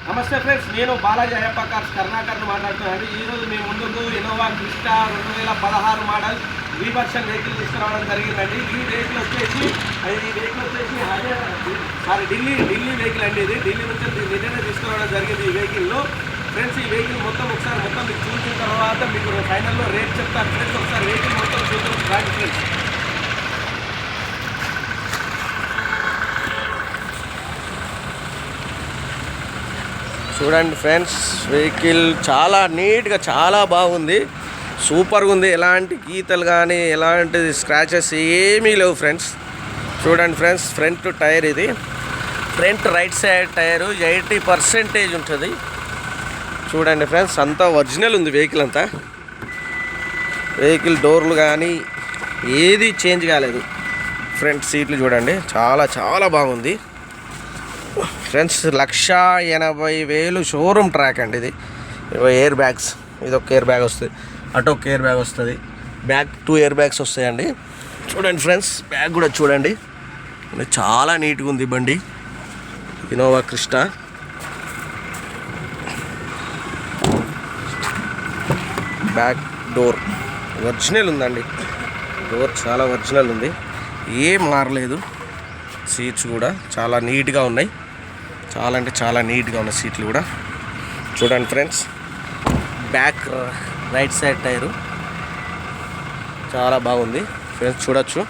నమస్తే ఫ్రెండ్స్, నేను బాలాజీ అయ్యప్ప కార్స్ కర్ణాకర్ని మాట్లాడుతున్నాను. ఈరోజు మీ ముందుకు ఇన్నోవా క్రిస్టా 2016 మోడల్ వి వర్షన్ వెహికల్ తీసుకురావడం జరిగిందండి. ఈ వెహికల్ వచ్చేసి ఢిల్లీ వెహికల్ అండి. ఇది ఢిల్లీ నుంచి నిజంగా తీసుకురావడం జరిగింది ఈ వెహికల్లో. ఫ్రెండ్స్, ఈ వెహికల్ మొత్తం మీకు చూసిన తర్వాత మీకు ఫైనల్లో రేట్ చెప్తాను ఫ్రెండ్స్. ఒకసారి వెహికల్ మొత్తం చూద్దాం ఫ్రెండ్స్. చూడండి ఫ్రెండ్స్, వెహికల్ చాలా నీట్గా చాలా బాగుంది, సూపర్గా ఉంది. ఎలాంటి గీతలు కానీ ఎలాంటి స్క్రాచెస్ ఏమీ లేవు ఫ్రెండ్స్. చూడండి ఫ్రెండ్స్, ఫ్రంట్ టైర్ ఇది ఫ్రంట్ రైట్ సైడ్ టైరు 80% ఉంటుంది. చూడండి ఫ్రెండ్స్, అంతా ఒరిజినల్ ఉంది వెహికల్ అంతా. వెహికల్ డోర్లు కానీ ఏది చేంజ్ కాలేదు. ఫ్రంట్ సీట్లు చూడండి, చాలా చాలా బాగుంది ఫ్రెండ్స్. 1,80,000 షోరూమ్ ట్రాక్ అండి ఇది. ఎయిర్ బ్యాగ్స్, ఇది ఒక ఎయిర్ బ్యాగ్ వస్తుంది, అటు ఒక ఎయిర్ బ్యాగ్ వస్తుంది, బ్యాగ్ 2 ఎయిర్ బ్యాగ్స్ వస్తాయండి. చూడండి ఫ్రెండ్స్, బ్యాగ్ కూడా చూడండి, చాలా నీట్గా ఉంది బండి. Innova Crysta. Back door original ఉందండి, డోర్ చాలా ఒరిజినల్ ఉంది, ఏం మారలేదు. సీట్స్ కూడా చాలా నీట్గా ఉన్నాయి, చాలా అంటే చాలా నీట్గా ఉన్నాయి సీట్లు కూడా. చూడండి friends, back right side tyre చాలా బాగుంది ఫ్రెండ్స్, చూడొచ్చు.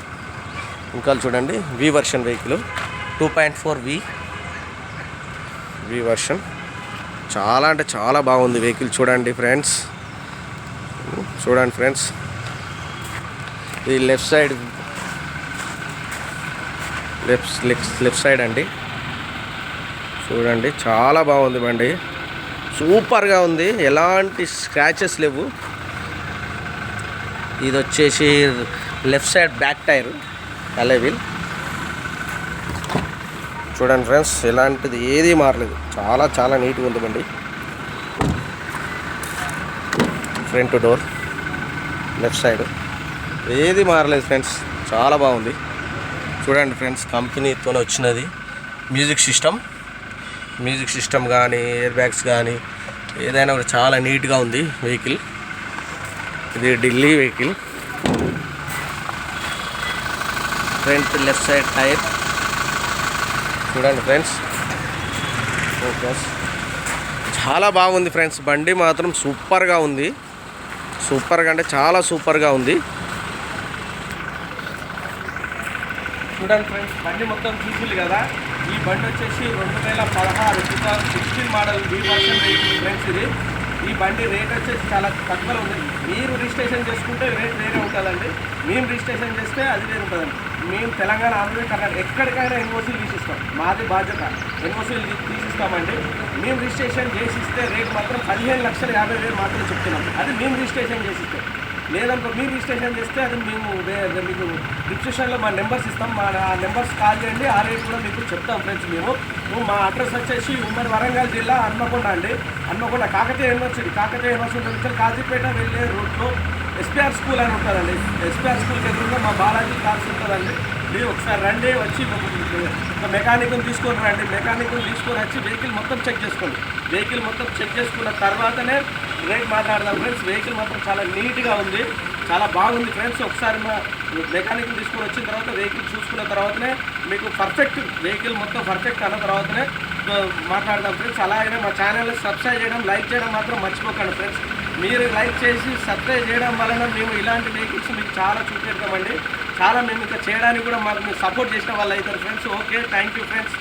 ఇంకా చూడండి, వి వర్షన్ వెహికల్ 2.4 వి వర్షన్, చాలా అంటే చాలా బాగుంది వెహికల్. చూడండి ఫ్రెండ్స్, ఇది లెఫ్ట్ సైడ్ అండి. చూడండి, చాలా బాగుంది బండి, సూపర్గా ఉంది, ఎలాంటి స్క్రాచెస్ లేవు. ఇది వచ్చేసి left side back tyre alloy wheel. చూడండి ఫ్రెండ్స్, ఎలాంటిది ఏది మారలేదు, చాలా చాలా నీట్గా ఉంది బండి. ఫ్రంట్ డోర్ లెఫ్ట్ సైడ్ ఏది మారలేదు ఫ్రెండ్స్, చాలా బాగుంది. చూడండి ఫ్రెండ్స్, కంపెనీతో వచ్చినది మ్యూజిక్ సిస్టమ్ కానీ ఎయిర్ బ్యాగ్స్ కానీ ఏదైనా కూడా చాలా నీట్గా ఉంది వెహికల్. ఇది Delhi vehicle. Front left side tyre చూడండి ఫ్రెండ్స్, చాలా బాగుంది ఫ్రెండ్స్. బండి మాత్రం సూపర్గా ఉంది, సూపర్గా అంటే చాలా సూపర్గా ఉంది. చూడండి ఫ్రెండ్స్, బండి మొత్తం చూసింది కదా. ఈ బండి వచ్చేసి 2016 మోడల్ వి వర్షన్ వెహికల్ ఫ్రెండ్స్. ఈ బండి రేట్ వచ్చేసి చాలా తక్కువలో ఉంది. మీరు రిజిస్ట్రేషన్ చేసుకుంటే రేట్ వేరే ఉంటుందండి, మేము రిజిస్ట్రేషన్ చేస్తే అది వేరే ఉంటుందండి. మేము తెలంగాణ, ఆంధ్ర, కర్ణాటక ఎక్కడికైనా ఎన్ఓసీలు తీసిస్తాం, మాది బాధ్యత. ఎన్ఓసీలు తీసిస్తామండి. మేము రిజిస్ట్రేషన్ చేసిస్తే రేట్ మాత్రం 15,50,000 మాత్రం చెప్తున్నాం. అది మేము రిజిస్ట్రేషన్ చేసిస్తే. లేదనుకో మీరు రిజిస్ట్రేషన్ చేస్తే అది మేము మీకు డిస్క్రిప్షన్లో మా నెంబర్స్ ఇస్తాం, ఆ నెంబర్స్ కాల్ చేయండి, ఆ రేట్ కూడా మీకు చెప్తాం ఫ్రెండ్స్. మేము మా అడ్రస్ వచ్చేసి ఉమ్మడి వరంగల్ జిల్లా హన్మకొండ అండి. హన్మకొండ కాకతీయ యూనివర్సిటీ నుంచి కాజీపేట వెళ్ళే రూట్లో ఎస్పీఆర్ స్కూల్ అని ఉంటుందండి. ఎస్పీఆర్ స్కూల్కి ఎదురుగా మా బాలాజీ కార్స్ ఉంటుందండి. మీరు ఒకసారి రండి, వచ్చి ఒక మెకానిక్ని తీసుకొని రండి. మెకానిక్ని తీసుకొని వచ్చి వెహికల్ మొత్తం చెక్ చేసుకోండి. వెహికల్ మొత్తం చెక్ చేసుకున్న తర్వాతనే రేట్ మాట్లాడదాం ఫ్రెండ్స్. వెహికల్ మాత్రం చాలా నీట్గా ఉంది, చాలా బాగుంది ఫ్రెండ్స్. ఒకసారి మా మెకానిక్ని తీసుకొని వచ్చిన తర్వాత వెహికల్ చూసుకున్న తర్వాతనే మీకు పర్ఫెక్ట్ వెహికల్ మొత్తం పర్ఫెక్ట్ అన్న తర్వాతనే మాట్లాడదాం ఫ్రెండ్స్. అలాగే మా ఛానల్ని సబ్స్క్రైబ్ చేయడం, లైక్ చేయడం మాత్రం మర్చిపోకండి ఫ్రెండ్స్. మీరు లైక్ చేసి సబ్స్క్రైబ్ చేయడం వలన మేము ఇలాంటి వెహికల్స్ మీకు చాలా చూపెడతామండి. చాలా మేము ఇంకా చేయడానికి కూడా మాకు సపోర్ట్ చేసిన వాళ్ళు అవుతారు friends. Okay, thank you friends.